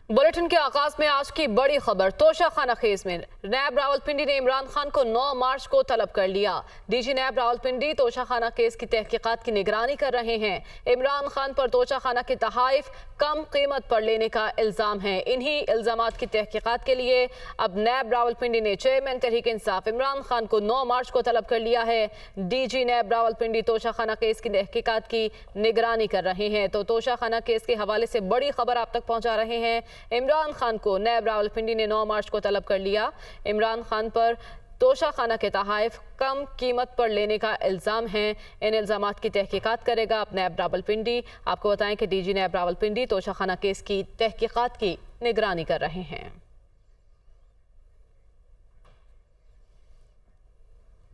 Bulletin के आगाज में आज की बड़ी खबर। तोशा खाना खेज में नैब रावलपिंडी ने इमरान खान को 9 मार्च को तलब कर लिया। डीजी नैब रावलपिंडी तोशा खाना केस की तहकीकात की निगरानी कर रहे हैं। इमरान खान पर तोशा खाना के तहाइफ कम कीमत पर लेने का इल्जाम है। इन्हीं इल्जामात की तहकीकात के लिए अब नैब रावलपिंडी ने चेयरमैन तहरीक इंसाफ इमरान खान को 9 मार्च को तलब कर लिया है। डीजी नैब रावलपिंडी तोशा खाना केस की तहकीकात की निगरानी कर रहे हैं। तो तोशा खाना केस के हवाले से बड़ी खबर आप तक पहुंचा रहे हैं। इमरान खान को नैब रावलपिंडी ने 9 मार्च को तलब कर लिया। इमरान खान पर तोशा खाना के तहाइफ कम कीमत पर लेने का इल्ज़ाम है। इन इल्ज़ामात की तहकीकात करेगा अब नैब रावलपिंडी। आपको बताएं कि डीजी नैब रावलपिंडी तोशा खाना केस की तहकीकात की निगरानी कर रहे हैं।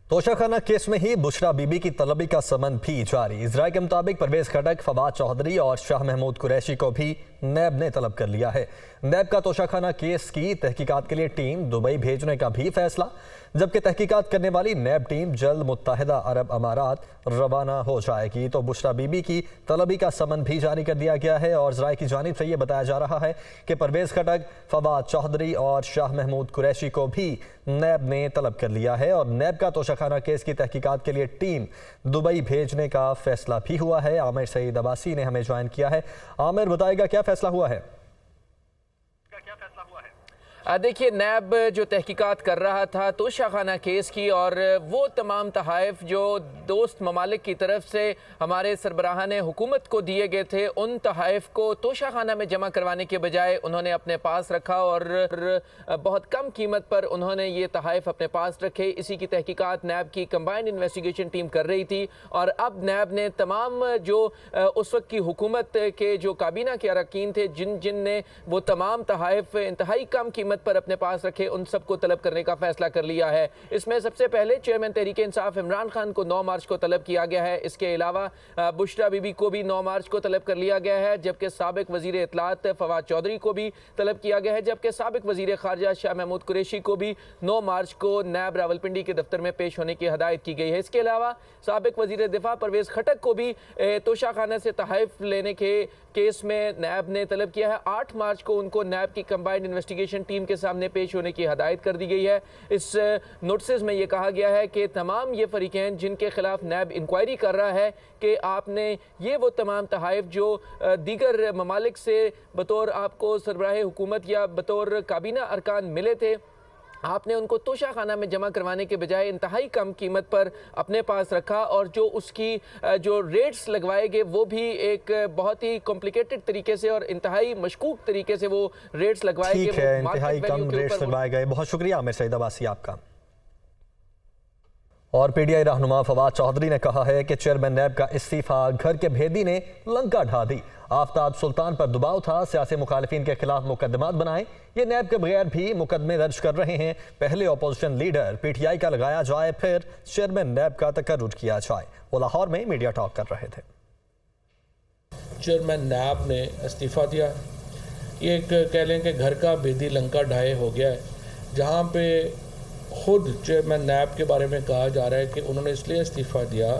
तोशा खाना केस में ही बुशरा बीबी की तलबी का समन भी जारी। इजराय के मुताबिक परवेज खटक, फवाद चौधरी और शाह महमूद कुरैशी को भी नैब ने तलब कर लिया है। नैब का तोशा खाना केस की तहकीकात के लिए टीम दुबई भेजने का भी फैसला, जबकि तहकीकात करने वाली नैब टीम जल्द मुत्तहिदा अरब अमारात रवाना हो जाएगी। तो बुशरा बीबी की तलबी का समन भी जारी कर दिया गया है और इजराय की जानिब से ये बताया जा रहा है कि परवेज खटक, फवाद चौधरी और शाह महमूद कुरैशी को भी नैब ने तलब कर लिया है और नैब का तोशा खाना केस की तहकीकात के लिए टीम दुबई भेजने का फैसला भी हुआ है। आमिर सईद अब्बासी ने हमें ज्वाइन किया है। आमिर, बताएगा क्या फैसला हुआ है? देखिए, नैब जो तहकीकात कर रहा था तोशा खाना केस की, और वो तमाम तहाइफ जो दोस्त ममालिक की तरफ से हमारे सरबराहान हुकूमत को दिए गए थे, उन तहाइफ को तोशा खाना में जमा करवाने के बजाय उन्होंने अपने पास रखा और बहुत कम कीमत पर उन्होंने ये तहाइफ अपने पास रखे। इसी की तहकीकात नैब की कंबाइंड इन्वेस्टिगेशन टीम कर रही थी और अब नैब ने तमाम जो उस वक्त की हुकूमत के जो काबीना के अरकान थे, जिन ने वो तमाम तहाइफ इंतहाई कम कीमत पर अपने पास रखे, उन सबको तलब करने का फैसला कर लिया है। इसमें सबसे पहले चेयरमैन तहरीक इंसाफ इमरान खान को 9 मार्च को तलब किया गया है। इसके अलावा बुशरा बीबी को भी 9 मार्च को तलब कर लिया गया है, जबकि साबिक वजीर इत्तलात फवाद चौधरी को भी तलब किया गया है, जबकि साबिक वजीर खारजा शाह महमूद कुरैशी को भी 9 मार्च को नैब रावलपिंडी के दफ्तर में पेश होने की हदायत की गई है। इसके अलावा साबिक वजीर दिफा परवेज खटक को भी तोशा खाना से तहाइफ लेने के केस में नैब ने तलब किया है। 8 मार्च को उनको नैब की कंबाइंड इन्वेस्टिगेशन टीम के सामने पेश होने की हदायत कर दी गई है। इस नोटिस में ये कहा गया है कि तमाम ये फरीकैन जिनके खिलाफ नैब इंक्वायरी कर रहा है कि आपने ये वो तमाम तहाइफ जो दीगर ममालिक से बतौर आपको सरबराह हुकूमत या बतौर काबीना अरकान मिले थे, आपने उनको तोशा खाना में जमा करवाने के बजाय इंतहाई कम कीमत पर अपने पास रखा और जो उसकी जो रेट्स लगवाए गए वो भी एक बहुत ही कॉम्प्लिकेटेड तरीके से और इंतहाई मशकूक तरीके से वो रेट्स लगवाए गए। ठीक है, इंतहाई कम रेट्स लगवाए गए। बहुत शुक्रिया आमिर सईद अब्बासी आपका। और पीडीआई रहनुमा फवाद चौधरी ने कहा है कि चेयरमैन नैब का इस्तीफा घर के भेदी ने लंका ढा दी। आफ्ताब सुल्तान पर दबाव था, सियासी मुखालिफिन के खिलाफ मुकदमात बनाए। ये नैब के बगैर भी मुकदमे दर्ज कर रहे हैं। पहले अपोजिशन लीडर पीटीआई का लगाया जाए, फिर चेयरमैन नैब का तकर्रुर किया जाए। वो लाहौर में मीडिया टॉक कर रहे थे। चेयरमैन नैब ने इस्तीफा दिया। ये एक कह लें कि घर का भेदी लंका ढाए हो गया है, जहाँ पे खुद चेयरमैन नैब के बारे में कहा जा रहा है कि उन्होंने इसलिए इस्तीफ़ा दिया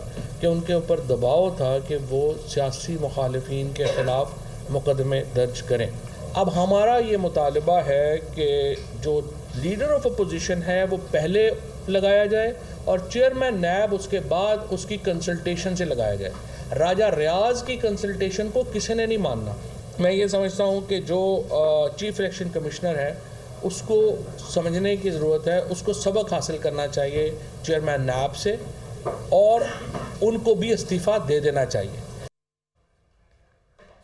कि उनके ऊपर दबाव था कि वो सियासी मुखालिफिन के ख़िलाफ़ मुकदमे दर्ज करें। अब हमारा ये मुतालबा है कि जो लीडर ऑफ अपोजिशन है वो पहले लगाया जाए और चेयरमैन नैब उसके बाद उसकी कंसल्टेशन से लगाया जाए। राजा रियाज की कंसल्टेशन को किसी ने नहीं मानना। मैं ये समझता हूँ कि जो चीफ इलेक्शन कमिश्नर है उसको समझने की ज़रूरत है, उसको सबक हासिल करना चाहिए चेयरमैन नैब से और उनको भी इस्तीफ़ा दे देना चाहिए।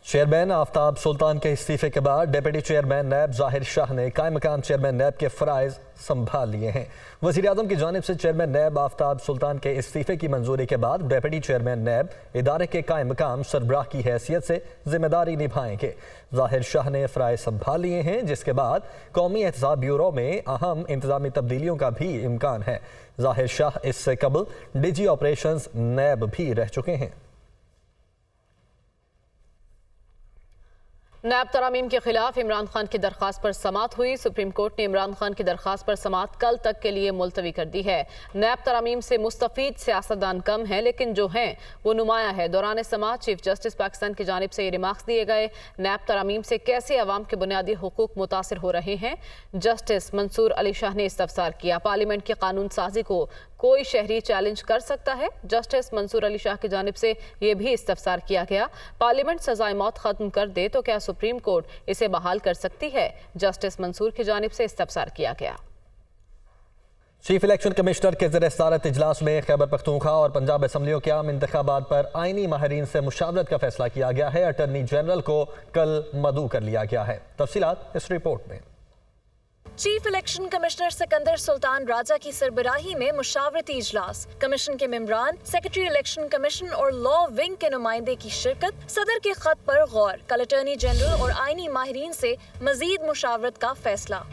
चेयरमैन आफ्ताब सुल्तान के इस्तीफे के बाद डिप्टी चेयरमैन नैब ज़ाहिर शाह ने कायम मकाम चेयरमैन नैब के फ़राइज़ संभाल लिए हैं। वज़ीर आज़म की जानिब से चेयरमैन नैब आफ्ताब सुल्तान के इस्तीफे की मंजूरी के बाद डिप्टी चेयरमैन नैब इदारे के कायम मकाम सरबराह की हैसियत से जिम्मेदारी निभाएंगे। ज़ाहिर शाह ने फ़राइज़ संभाल लिए हैं, जिसके बाद कौमी एहतसाब ब्यूरो में अहम इंतज़ामी तब्दीलियों का भी इम्कान है। ज़ाहिर शाह इससे कबल डीजी ऑपरेशंस नैब भी रह चुके हैं। नैब तरामीम के खिलाफ इमरान खान की दरख्वास्त पर समाअत हुई। सुप्रीम कोर्ट ने इमरान खान की दरख्वास्त पर समाअत कल तक के लिए मुलतवी कर दी है। नैब तरामीम से मुस्तफीद सियासतदान कम है, लेकिन जो हैं वो नुमाया है। दौरान समाअत चीफ जस्टिस पाकिस्तान की जानिब से ये रिमार्क्स दिए गए। नैब तरामीम से कैसे अवाम के बुनियादी हुकूक मुतासिर हो रहे हैं, जस्टिस मंसूर अली शाह ने इस्तफसार किया। पार्लियामेंट की कानून साजी को कोई शहरी चैलेंज कर सकता है, जस्टिस मंसूर अली शाह की जानिब से ये भी इस्तफसार किया गया। पार्लियामेंट सजाए मौत खत्म कर दे तो क्या सुप्रीम कोर्ट इसे बहाल कर सकती है, जस्टिस मंसूर की जानिब से इस्तफसार किया गया। चीफ इलेक्शन कमिश्नर के ज़रिए सदारत इजलास में खैबर पख्तूनख्वा और पंजाब असम्बलियों के आम इंतखाबात पर आईनी माहिरीन से मुशावरत का फैसला किया गया है। अटॉर्नी जनरल को कल मदऊ कर लिया गया है। तफसीलात इस रिपोर्ट में। Chief election commissioner Sikandar Sultan Raja की सरबराही में मुशावरती इजलास, कमीशन के मेंबरान, सेक्रेटरी इलेक्शन कमीशन और लॉ विंग के नुमाइंदे की शिरकत, सदर के खत पर गौर, कल अटॉर्नी जनरल और आईनी माहिरीन से मजीद मुशावरत का फैसला।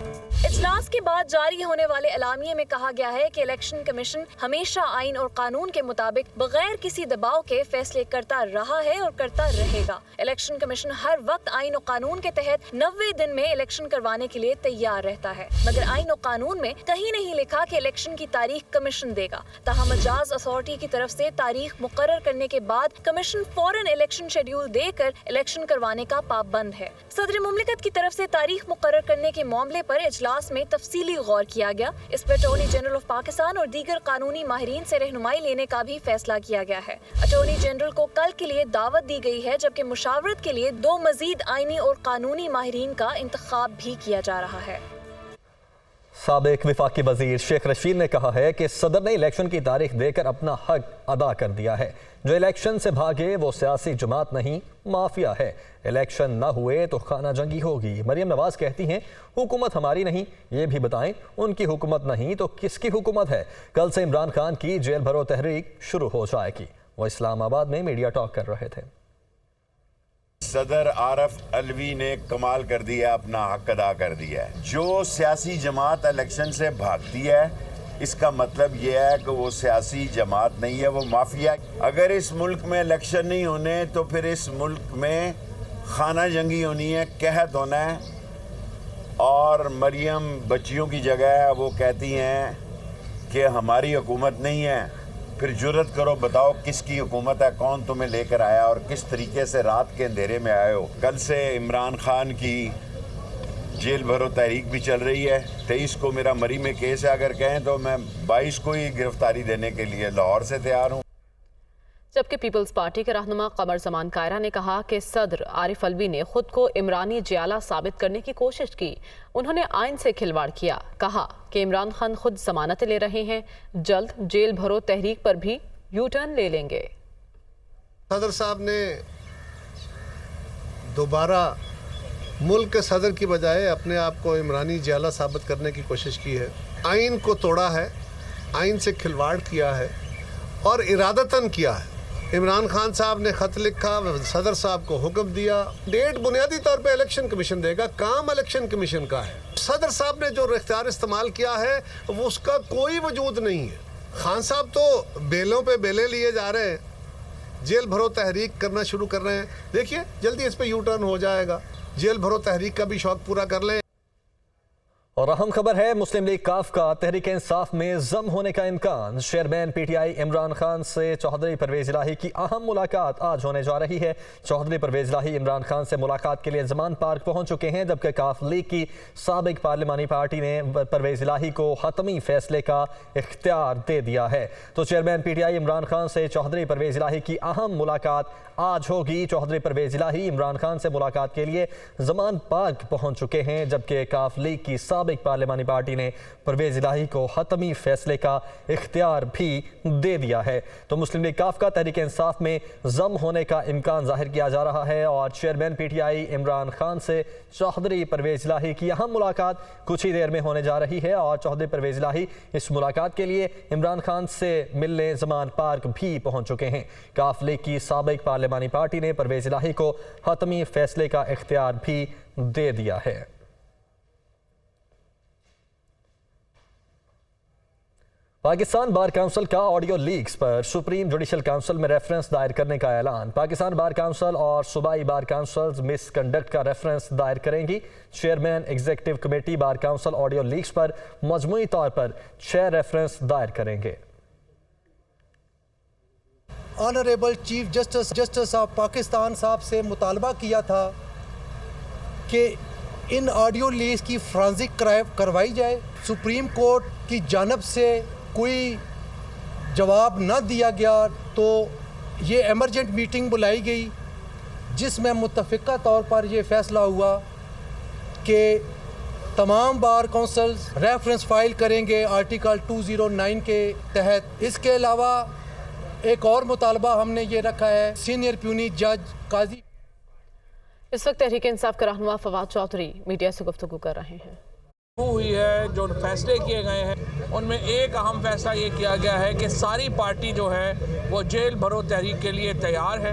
इजलास के बाद जारी होने वाले एलामिये में कहा गया है कि इलेक्शन कमीशन हमेशा आइन और कानून के मुताबिक बगैर किसी दबाव के फैसले करता रहा है और करता रहेगा। इलेक्शन कमीशन हर वक्त आइन और कानून के तहत 90 दिन में इलेक्शन करवाने के लिए तैयार रहता है, मगर आइन और कानून में कहीं नहीं लिखा कि इलेक्शन की तारीख कमीशन देगा। ताहम मजाज अथॉरिटी की तरफ से तारीख मुकर्रर करने के बाद कमीशन फौरन इलेक्शन शेड्यूल देकर इलेक्शन करवाने का पाबंद है। सदर मुमलिकत की तरफ से तारीख मुकर्रर करने के मामले पर इजलास में तफसीली गौर किया गया। इस पर अटॉर्नी जनरल ऑफ पाकिस्तान और दीगर कानूनी माहिरीन से रहनुमाई लेने का भी फैसला किया गया है। अटॉर्नी जनरल को कल के लिए दावत दी गई है, जबकि मुशावरत के लिए 2 मजीद आईनी और कानूनी माहिरीन का इंतखाब भी किया जा रहा है। साबिक वफाकी वजीर शेख रशीद ने कहा है कि सदर ने इलेक्शन की तारीख देकर अपना हक अदा कर दिया है। जो इलेक्शन से भागे वो सियासी जमात नहीं, माफिया है। इलेक्शन न हुए तो खाना जंगी होगी। मरियम नवाज कहती हैं, हुकूमत हमारी नहीं, ये भी बताएं उनकी हुकूमत नहीं तो किसकी हुकूमत है। कल से इमरान खान की जेल भरो तहरीक शुरू हो जाएगी। वो इस्लामाबाद में मीडिया टॉक कर रहे थे। सदर आरफ अलवी ने कमाल कर दिया, अपना हक अदा कर दिया है। जो सियासी जमात इलेक्शन से भागती है, इसका मतलब यह है कि वो सियासी जमात नहीं है, वो माफिया। अगर इस मुल्क में इलेक्शन नहीं होने तो फिर इस मुल्क में खाना जंगी होनी है, कहत होना है। और मरियम बच्चियों की जगह है, वो कहती हैं कि हमारी हुकूमत नहीं है। फिर जुर्रत करो, बताओ किसकी हुकूमत है, कौन तुम्हें लेकर आया और किस तरीके से रात के अंधेरे में आए हो। कल से इमरान खान की जेल भरो तहरीक भी चल रही है। 23 को मेरा मरी में केस है, अगर कहें तो मैं 22 को ही गिरफ्तारी देने के लिए लाहौर से तैयार हूँ। जबकि पीपल्स पार्टी के रहनुमा कमर जमान कायरा ने कहा कि सदर आरिफ अलवी ने खुद को इमरानी जियाला साबित करने की कोशिश की। उन्होंने आइन से खिलवाड़ किया। कहा कि इमरान खान खुद जमानतें ले रहे हैं, जल्द जेल भरो तहरीक पर भी यू टर्न ले लेंगे। सदर साहब ने दोबारा मुल्क के सदर की बजाय अपने आप को इमरानी जियाला साबित करने की कोशिश की है। आइन को तोड़ा है, आइन से खिलवाड़ किया है और इरादतन किया है। इमरान खान साहब ने ख़त लिखा, सदर साहब को हुक्म दिया। डेट बुनियादी तौर पे इलेक्शन कमीशन देगा, काम इलेक्शन कमीशन का है। सदर साहब ने जो इख्तियार इस्तेमाल किया है वो उसका कोई वजूद नहीं है। खान साहब तो बेलों पे बेले लिए जा रहे हैं, जेल भरो तहरीक करना शुरू कर रहे हैं। देखिए जल्दी इस पर यू टर्न हो जाएगा, जेल भरो तहरीक का भी शौक पूरा कर लें। और अहम खबर है, मुस्लिम लीग काफ का तहरीक इंसाफ में जम होने का इम्कान। चेयरमैन पीटीआई इमरान खान से चौधरी परवेज इलाही की अहम मुलाकात आज होने जा रही है। चौधरी परवेज इलाही इमरान खान से मुलाकात के लिए जमान पार्क पहुंच चुके हैं, जबकि काफ लीग की साबिक पार्लिमानी पार्टी ने परवेज इलाही को हतमी फैसले का इख्तियार दे दिया है। तो चेयरमैन पीटीआई इमरान खान से चौधरी परवेज इलाही की अहम मुलाकात आज होगी। चौधरी परवेज इलाही इमरान खान से मुलाकात के लिए जमान पार्क पहुंच चुके हैं, जबकि काफ लीग की साबिक पार्लिमानी पार्टी ने परवेज इलाही को हतमी फैसले का इख्तियार भी दे दिया है। तो मुस्लिम लीग काफ का तहरीक इंसाफ में जम होने का इम्कान जाहिर किया जा रहा है और चेयरमैन पीटीआई इमरान खान से चौधरी परवेज इलाही की अहम मुलाकात कुछ ही देर में होने जा रही है। और चौधरी परवेज इलाही इस मुलाकात के लिए इमरान खान से मिलने जमान पार्क भी पहुंच चुके हैं। काफ लीग की साबिक पार्लिमानी पार्टी ने परवेज इलाही को हतमी फैसले का इख्तियार भी दे दिया है। پاکستان بار کونسل کا آڈیو لیکس پر سپریم جوڈیشل کونسل میں ریفرنس دائر کرنے کا اعلان۔ پاکستان بار کونسل اور صوبائی بار کونسلز مس کنڈکٹ کا ریفرنس دائر کریں گی۔ Chairman executive committee bar council audio leaks پر مجموعی طور پر 6 ریفرنس دائر کریں گے۔ Honourable chief justice of Pakistan صاحب سے مطالبہ کیا تھا کہ ان آڈیو لیکس کی فرانزک کروائی جائے۔ سپریم کورٹ کی جانب سے کوئی جواب نہ دیا گیا تو یہ ایمرجنٹ میٹنگ بلائی گئی، جس میں متفقہ طور پر یہ فیصلہ ہوا کہ تمام بار کونسلز ریفرنس فائل کریں گے آرٹیکل 209 کے تحت۔ اس کے علاوہ ایک اور مطالبہ ہم نے یہ رکھا ہے، سینئر پیونی جج قاضی۔ اس وقت تحریک انصاف کا رہنما فواد چودھری میڈیا سے گفتگو کر رہے ہیں۔ ہوئی ہے جو فیصلے کیے گئے ہیں ان میں ایک اہم فیصلہ یہ کیا گیا ہے کہ ساری پارٹی جو ہے وہ جیل بھرو تحریک کے لیے تیار ہے،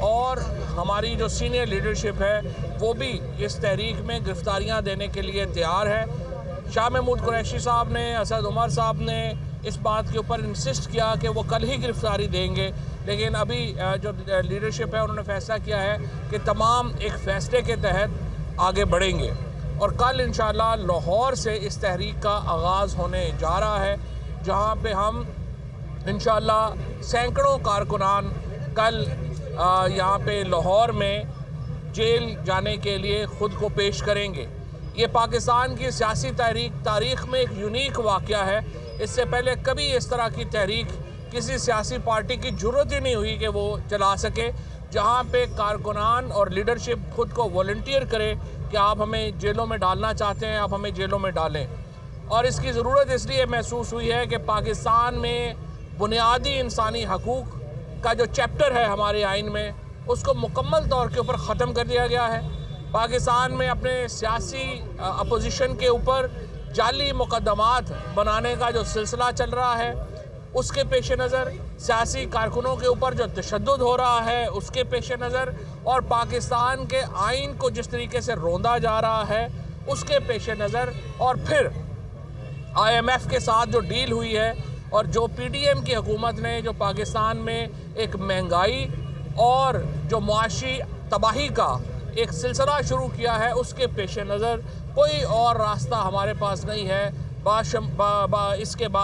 اور ہماری جو سینئر لیڈرشپ ہے وہ بھی اس تحریک میں گرفتاریاں دینے کے لیے تیار ہے۔ شاہ محمود قریشی صاحب نے، اسد عمر صاحب نے اس بات کے اوپر انسسٹ کیا کہ وہ کل ہی گرفتاری دیں گے، لیکن ابھی جو لیڈرشپ ہے انہوں نے فیصلہ کیا ہے کہ تمام ایک فیصلے کے تحت آگے بڑھیں گے، اور کل انشاءاللہ لاہور سے اس تحریک کا آغاز ہونے جا رہا ہے، جہاں پہ ہم انشاءاللہ سینکڑوں کارکنان کل یہاں پہ لاہور میں جیل جانے کے لیے خود کو پیش کریں گے۔ یہ پاکستان کی سیاسی تاریخ میں ایک یونیک واقعہ ہے۔ اس سے پہلے کبھی اس طرح کی تحریک کسی سیاسی پارٹی کی جرت ہی نہیں ہوئی کہ وہ چلا سکے، جہاں پہ کارکنان اور لیڈرشپ خود کو والنٹیئر کرے کہ آپ ہمیں جیلوں میں ڈالنا چاہتے ہیں، آپ ہمیں جیلوں میں ڈالیں۔ اور اس کی ضرورت اس لیے محسوس ہوئی ہے کہ پاکستان میں بنیادی انسانی حقوق کا جو چیپٹر ہے ہمارے آئین میں، اس کو مکمل طور کے اوپر ختم کر دیا گیا ہے۔ پاکستان میں اپنے سیاسی اپوزیشن کے اوپر جعلی مقدمات بنانے کا جو سلسلہ چل رہا ہے، اس کے پیش نظر سیاسی کارکنوں کے اوپر جو تشدد ہو رہا ہے اس کے پیش نظر، اور پاکستان کے آئین کو جس طریقے سے روندا جا رہا ہے اس کے پیش نظر، اور پھر IMF کے ساتھ جو ڈیل ہوئی ہے اور جو PDM کی حکومت نے جو پاکستان میں ایک مہنگائی اور جو معاشی تباہی کا ایک سلسلہ شروع کیا ہے، اس کے پیش نظر کوئی اور راستہ ہمارے پاس نہیں ہے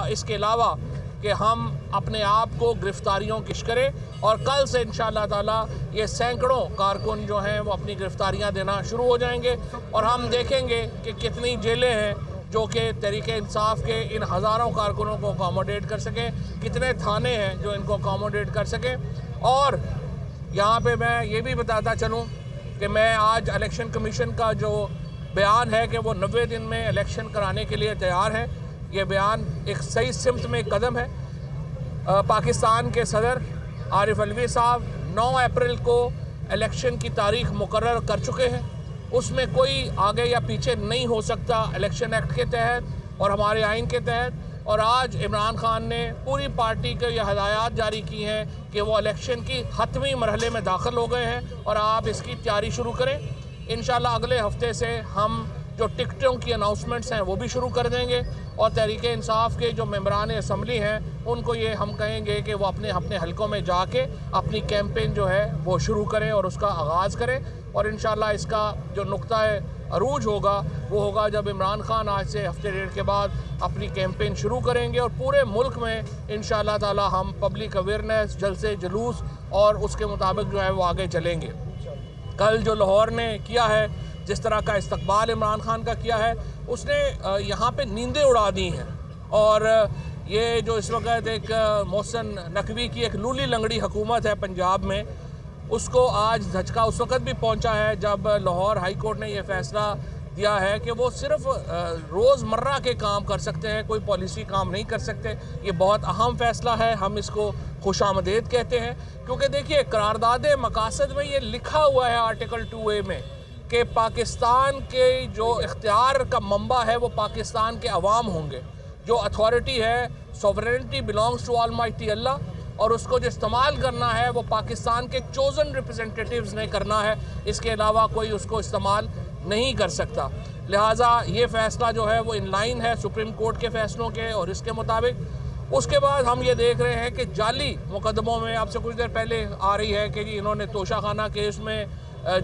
اس کے علاوہ کہ ہم اپنے آپ کو گرفتاریوں کی کریں، اور کل سے انشاءاللہ تعالی یہ سینکڑوں کارکن جو ہیں وہ اپنی گرفتاریاں دینا شروع ہو جائیں گے، اور ہم دیکھیں گے کہ کتنی جیلیں ہیں جو کہ تحریک انصاف کے ان ہزاروں کارکنوں کو اکاموڈیٹ کر سکیں، کتنے تھانے ہیں جو ان کو اکاموڈیٹ کر سکیں۔ اور یہاں پہ میں یہ بھی بتاتا چلوں کہ میں آج الیکشن کمیشن کا جو بیان ہے کہ وہ 90 دن میں الیکشن کرانے کے لیے تیار ہے، یہ بیان ایک صحیح سمت میں قدم ہے۔ پاکستان کے صدر عارف علوی صاحب 9 اپریل کو الیکشن کی تاریخ مقرر کر چکے ہیں، اس میں کوئی آگے یا پیچھے نہیں ہو سکتا الیکشن ایکٹ کے تحت اور ہمارے آئین کے تحت۔ اور آج عمران خان نے پوری پارٹی کو یہ ہدایات جاری کی ہیں کہ وہ الیکشن کی حتمی مرحلے میں داخل ہو گئے ہیں، اور آپ اس کی تیاری شروع کریں۔ انشاءاللہ اگلے ہفتے سے ہم جو ٹکٹوں کی اناؤنسمنٹس ہیں وہ بھی شروع کر دیں گے، اور تحریک انصاف کے جو ممبران اسمبلی ہیں ان کو یہ ہم کہیں گے کہ وہ اپنے حلقوں میں جا کے اپنی کیمپین جو ہے وہ شروع کریں اور اس کا آغاز کریں۔ اور انشاءاللہ اس کا جو نقطہ عروج ہوگا وہ ہوگا جب عمران خان آج سے ہفتے ڈیڑھ کے بعد اپنی کیمپین شروع کریں گے، اور پورے ملک میں انشاءاللہ تعالی ہم پبلک اویئرنیس، جلسے جلوس اور اس کے مطابق جو ہے وہ آگے چلیں گے۔ کل جو لاہور نے کیا ہے، جس طرح کا استقبال عمران خان کا کیا ہے، اس نے یہاں پہ نیندیں اڑا دی ہیں، اور یہ جو اس وقت ایک محسن نقوی کی ایک لولی لنگڑی حکومت ہے پنجاب میں، اس کو آج دھچکا اس وقت بھی پہنچا ہے جب لاہور ہائی کورٹ نے یہ فیصلہ دیا ہے کہ وہ صرف روز مرہ کے کام کر سکتے ہیں، کوئی پالیسی کام نہیں کر سکتے۔ یہ بہت اہم فیصلہ ہے، ہم اس کو خوش آمدید کہتے ہیں، کیونکہ دیکھیے قرارداد مقاصد میں یہ لکھا ہوا ہے آرٹیکل 2A میں کہ پاکستان کے جو اختیار کا منبع ہے وہ پاکستان کے عوام ہوں گے، جو اتھارٹی ہے، sovereignty belongs to almighty Allah, اور اس کو جو استعمال کرنا ہے وہ پاکستان کے چوزن ریپرزنٹیٹیوز نے کرنا ہے، اس کے علاوہ کوئی اس کو استعمال نہیں کر سکتا۔ لہٰذا یہ فیصلہ جو ہے وہ ان لائن ہے سپریم کورٹ کے فیصلوں کے اور اس کے مطابق، اس کے بعد ہم یہ دیکھ رہے ہیں کہ جعلی مقدموں میں آپ سے کچھ دیر پہلے آ رہی ہے کہ جی انہوں نے توشہ خانہ کیس میں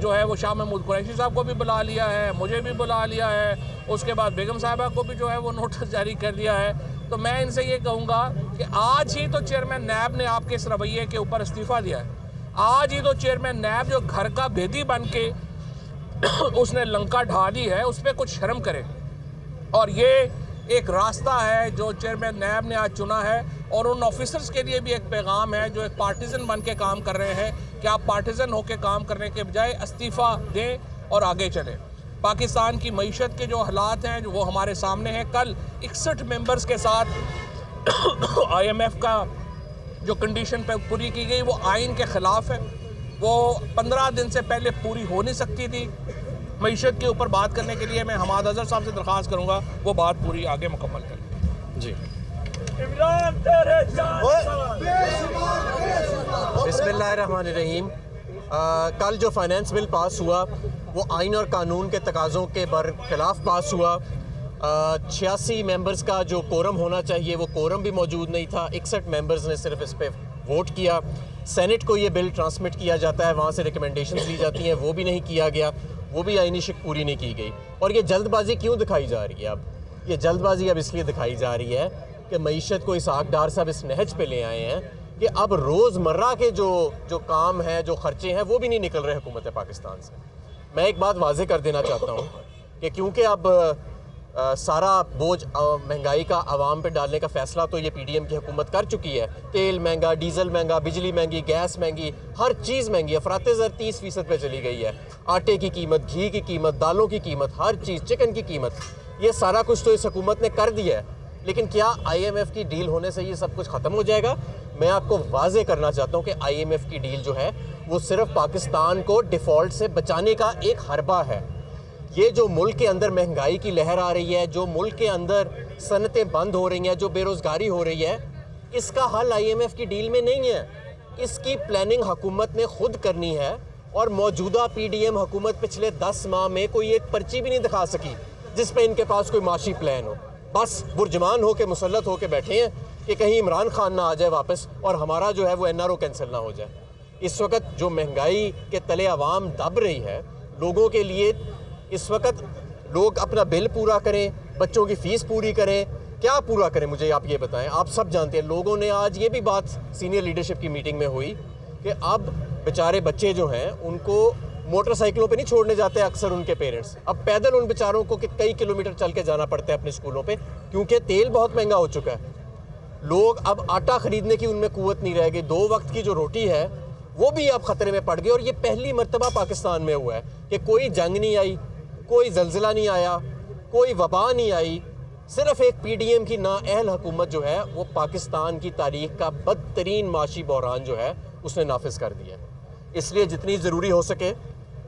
جو ہے وہ شاہ محمود قریشی صاحب کو بھی بلا لیا ہے، مجھے بھی بلا لیا ہے، اس کے بعد بیگم صاحبہ کو بھی جو ہے وہ نوٹس جاری کر دیا ہے۔ تو میں ان سے یہ کہوں گا کہ آج ہی تو چیئرمین نیب نے آپ کے اس رویے کے اوپر استعفیٰ دیا ہے، آج ہی تو چیئرمین نیب جو گھر کا بھیدی بن کے اس نے لنکا ڈھا دی ہے، اس پہ کچھ شرم کرے۔ اور یہ ایک راستہ ہے جو چیئرمین نیب نے آج چنا ہے، اور ان آفیسرز کے لیے بھی ایک پیغام ہے جو ایک پارٹیزن بن کے کام کر رہے ہیں کہ آپ پارٹیزن ہو کے کام کرنے کے بجائے استعفیٰ دیں اور آگے چلیں۔ پاکستان کی معیشت کے جو حالات ہیں وہ ہمارے سامنے ہیں۔ کل 61 ممبرز کے ساتھ IMF کا جو کنڈیشن پہ پوری کی گئی وہ آئین کے خلاف ہے، وہ 15 دن سے پہلے پوری ہو نہیں سکتی تھی۔ معیشت کے اوپر بات کرنے کے لیے میں حماد اظہر صاحب سے درخواست کروں گا وہ بات پوری آگے مکمل کریں۔ جی بسم اللہ الرحمن الرحیم۔ کل جو فائنانس بل پاس ہوا وہ آئین اور قانون کے تقاضوں کے برخلاف پاس ہوا۔ 86 ممبرز کا جو کورم ہونا چاہیے وہ کورم بھی موجود نہیں تھا، 61 ممبرز نے صرف اس پہ ووٹ کیا۔ سینٹ کو یہ بل ٹرانسمٹ کیا جاتا ہے، وہاں سے ریکمنڈیشنز لی جاتی ہیں، وہ بھی نہیں کیا گیا، وہ بھی آئینی شک پوری نہیں کی گئی۔ اور یہ جلد بازی کیوں دکھائی جا رہی ہے؟ اب یہ جلد بازی اب اس لیے دکھائی جا رہی ہے کہ معیشت کو اسحاق ڈار صاحب اس نہج پہ لے آئے ہیں کہ اب روز مرہ کے جو کام ہیں، جو خرچے ہیں، وہ بھی نہیں نکل رہے حکومت پاکستان سے۔ میں ایک بات واضح کر دینا چاہتا ہوں کہ کیونکہ اب سارا بوجھ مہنگائی کا عوام پہ ڈالنے کا فیصلہ تو یہ PDM کی حکومت کر چکی ہے۔ تیل مہنگا، ڈیزل مہنگا، بجلی مہنگی، گیس مہنگی، ہر چیز مہنگی، افراط زر 30% پہ چلی گئی ہے۔ آٹے کی قیمت، گھی کی قیمت، دالوں کی قیمت، ہر چیز، چکن کی قیمت، یہ سارا کچھ تو اس حکومت نے کر دیا ہے۔ لیکن کیا IMF کی ڈیل ہونے سے یہ سب کچھ ختم ہو جائے گا؟ میں آپ کو واضح کرنا چاہتا ہوں کہ IMF کی ڈیل جو ہے وہ صرف پاکستان کو ڈیفالٹ سے بچانے کا ایک حربہ ہے۔ یہ جو ملک کے اندر مہنگائی کی لہر آ رہی ہے، جو ملک کے اندر صنعتیں بند ہو رہی ہیں، جو بے روزگاری ہو رہی ہے، اس کا حل IMF کی ڈیل میں نہیں ہے۔ اس کی پلاننگ حکومت نے خود کرنی ہے، اور موجودہ PDM حکومت پچھلے 10 ماہ میں کوئی ایک پرچی بھی نہیں دکھا سکی جس پہ ان کے پاس کوئی معاشی پلان ہو۔ بس برجمان ہو کے مسلط ہو کے بیٹھے ہیں کہ کہیں عمران خان نہ آ جائے واپس اور ہمارا جو ہے وہ NRO کینسل نہ ہو جائے۔ اس وقت جو مہنگائی کے تلے عوام دب رہی ہے، لوگوں کے لیے اس وقت لوگ اپنا بل پورا کریں، بچوں کی فیس پوری کریں، کیا پورا کریں مجھے آپ یہ بتائیں۔ آپ سب جانتے ہیں، لوگوں نے آج یہ بھی بات سینئر لیڈرشپ کی میٹنگ میں ہوئی کہ اب بیچارے بچے جو ہیں ان کو موٹر سائیکلوں پہ نہیں چھوڑنے جاتے اکثر ان کے پیرنٹس، اب پیدل ان بیچاروں کو کئی کلومیٹر چل کے جانا پڑتا ہے اپنے اسکولوں پہ، کیونکہ تیل بہت مہنگا ہو چکا ہے۔ لوگ اب آٹا خریدنے کی ان میں قوت نہیں رہ گئی، 2 وقت کی جو روٹی ہے وہ بھی اب خطرے میں پڑ گئی۔ اور یہ پہلی مرتبہ پاکستان میں ہوا ہے کہ کوئی جنگ نہیں آئی، کوئی زلزلہ نہیں آیا، کوئی وبا نہیں آئی، صرف ایک PDM کی نااہل حکومت جو ہے وہ پاکستان کی تاریخ کا بدترین معاشی بحران جو ہے اس نے نافذ کر دیا ہے۔ اس لیے جتنی ضروری ہو سکے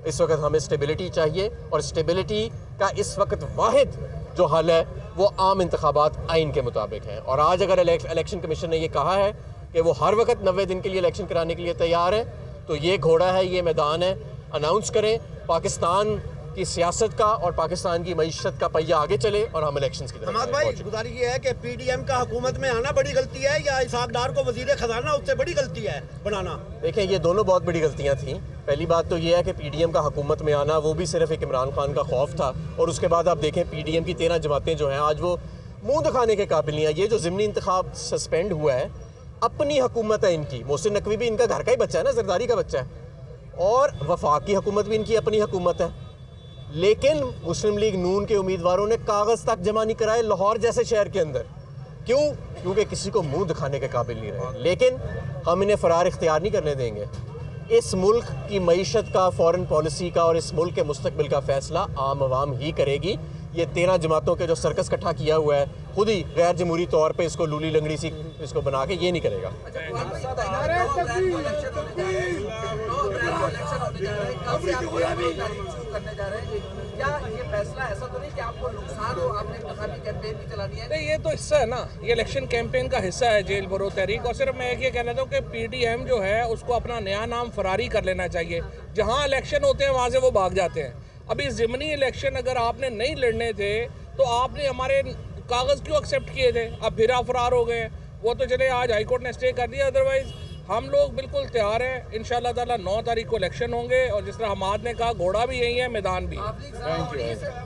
اس وقت ہمیں اسٹیبلٹی چاہیے، اور اسٹیبلٹی کا اس وقت واحد جو حل ہے وہ عام انتخابات آئین کے مطابق ہیں۔ اور آج اگر الیکشن کمیشن نے یہ کہا ہے کہ وہ ہر وقت 90 دن کے لیے الیکشن کرانے کے لیے تیار ہے، تو یہ گھوڑا ہے، یہ میدان ہے، اناؤنس کریں، پاکستان کی سیاست کا اور پاکستان کی معیشت کا پہیہ آگے چلے اور ہم الیکشنز کی طرف حماد بھائی، گزارش یہ ہے کہ PDM کا حکومت میں آنا بڑی غلطی ہے یا اسحاق ڈار کو وزیر خزانہ اس سے بڑی غلطی ہے بنانا؟ دیکھیں، یہ دونوں بہت بڑی غلطیاں تھیں۔ پہلی بات تو یہ ہے کہ PDM کا حکومت میں آنا وہ بھی صرف ایک عمران خان کا خوف تھا، اور اس کے بعد آپ دیکھیں PDM کی 13 جماعتیں جو ہیں آج وہ منہ دکھانے کے قابل نہیں ہیں۔ یہ جو ضمنی انتخاب سسپینڈ ہوا ہے، اپنی حکومت ہے ان کی، محسن نقوی بھی ان کا گھر کا ہی بچہ ہے نا، زرداری کا بچہ ہے، اور وفاق کی حکومت بھی ان کی اپنی حکومت ہے، لیکن مسلم لیگ نون کے امیدواروں نے کاغذ تک جمع نہیں کرائے لاہور جیسے شہر کے اندر۔ کیوں؟ کیونکہ کسی کو منہ دکھانے کے قابل نہیں رہے۔ لیکن ہم انہیں فرار اختیار نہیں کرنے دیں گے۔ اس ملک کی معیشت کا، فورن پالیسی کا اور اس ملک کے مستقبل کا فیصلہ عام عوام ہی کرے گی۔ یہ 13 جماعتوں کے جو سرکس کٹھا کیا ہوا ہے، خود ہی غیر جمہوری طور پہ اس کو لولی لنگڑی سی اس کو بنا کے یہ نہیں کرے گا۔ یہ تو حصہ ہے نا، یہ الیکشن کیمپین کا حصہ ہے جیل برو تحریک۔ اور صرف میں یہ کہنا چاہتا ہوں کہ PDM جو ہے اس کو اپنا نیا نام فراری کر لینا چاہیے۔ جہاں الیکشن ہوتے ہیں وہاں سے وہ بھاگ جاتے ہیں۔ ابھی ضمنی الیکشن اگر آپ نے نہیں لڑنے تھے تو آپ نے ہمارے کاغذ کیوں ایکسیپٹ کیے تھے؟ اب پھر آپ فرار ہو گئے ہیں۔ वो तो चले आज हाई कोर्ट ने स्टे कर दिया, अदरवाइज हम लोग बिल्कुल तैयार हैं। इंशाल्लाह ताला 9 तारीख को इलेक्शन होंगे और जिस तरह हमाद ने कहा घोड़ा भी यही है, मैदान भी। Thank you.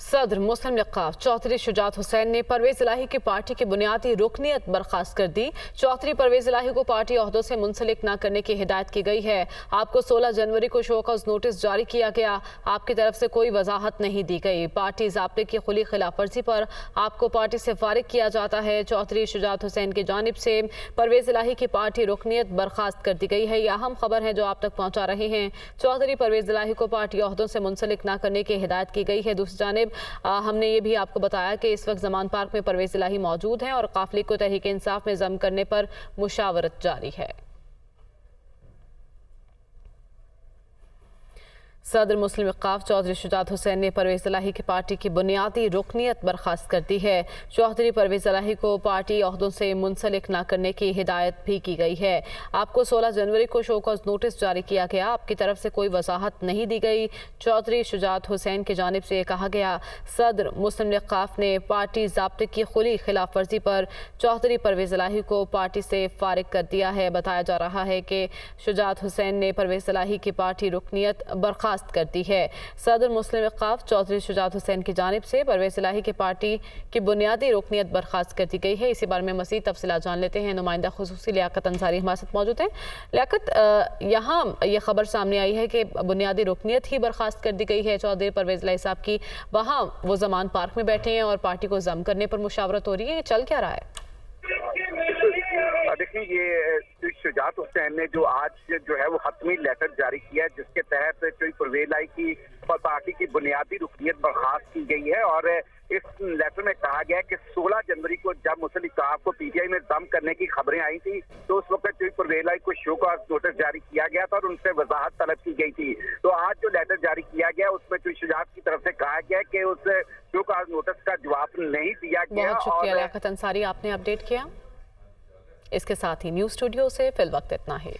सदर मुस्लिम लीग चौधरी शुजात हुसैन ने परवेज इलाही की पार्टी की बुनियादी रुकनियत बर्खास्त कर दी। चौधरी परवेज इलाही को पार्टी ओहदों से मुंसलिक न करने की हिदायत की गई है। आपको 16 जनवरी को शोकॉज नोटिस जारी किया गया, आपकी तरफ से कोई वजाहत नहीं दी गई। पार्टी ज़ाब्ते की खुली खिलाफ वर्जी पर आपको पार्टी से फारिग किया जाता है। चौधरी शुजात हुसैन की जानिब से परवेज इलाही की पार्टी रुकनियत बर्खास्त कर दी गई है। यह अहम खबर है जो आप तक पहुँचा रहे हैं। चौधरी परवेज इलाही को पार्टी ओहदों से मुंसलिक न करने की हिदायत की गई है। दूसरी जानिब हमने ये भी आपको बताया कि इस वक्त जमान पार्क में परवेज इलाही मौजूद हैं और काफिले को तहरीक इंसाफ में जम करने पर मुशावरत जारी है। सदर मुस्लिम वक़ाफ़ चौधरी शुजात हुसैन ने परवेज इलाही की पार्टी की बुनियादी रुकनियत बर्खास्त कर दी है। चौधरी परवेज इलाही को पार्टी ओहदों से मुंसलिक न करने की हिदायत भी की गई है। आपको 16 जनवरी को शोकॉज नोटिस जारी किया गया, आपकी तरफ से कोई वजाहत नहीं दी गई। चौधरी शुजात हुसैन की जानिब से कहा गया, सदर मुस्लिम वक़ाफ़ ने पार्टी ज़ाब्ते की खुली खिलाफ वर्जी पर चौधरी परवेज इलाही को पार्टी से फारिग कर दिया है। बताया जा रहा है कि शुजात हुसैन ने परवेज इलाही की पार्टी रुकनियत बर्खास्त कर दी है। सदर मुस्लिम वक़ाफ़ चौधरी शुजात हुसैन की जानिब से परवेज इलाही की पार्टी की बुनियादी रुकनियत बर्खास्त कर दी गई है। इसी बारे में मज़ीद तफसीलात जान लेते हैं। नुमाइंदा खुसूसी लियाकत अंसारी हमारे साथ मौजूद हैं। लियाकत, यहाँ ये खबर सामने आई है कि बुनियादी रुकनियत ही बर्खास्त कर दी गई है चौधरी परवेज इलाही साहब की। वहाँ वो जमान पार्क में बैठे हैं और पार्टी को जम करने पर मुशावरत हो रही है। ये चल क्या रहा है? देखिए, ये शुजात हुसैन ने जो आज जो है वो हतमी लेटर जारी किया है, जिसके तहत परवेज इलाही की पार्टी की बुनियादी रुकनियत बर्खास्त की गई है। और इस लेटर में कहा गया है कि 16 जनवरी को जब मुस्लिम लीग को पीटीआई में दम करने की खबरें आई थी तो उस वक्त परवेज इलाही को शोकॉज नोटिस जारी किया गया था और उनसे वजाहत तलब की गई थी। तो आज जो लेटर जारी किया गया उसमें शुजात की तरफ से कहा गया कि उस शोकॉज नोटिस का जवाब नहीं दिया गया। बहुत शुक्रिया लियाकत अंसारी, आपने अपडेट किया। इसके साथ ही न्यूज़ स्टूडियो से फिल वक्त इतना है।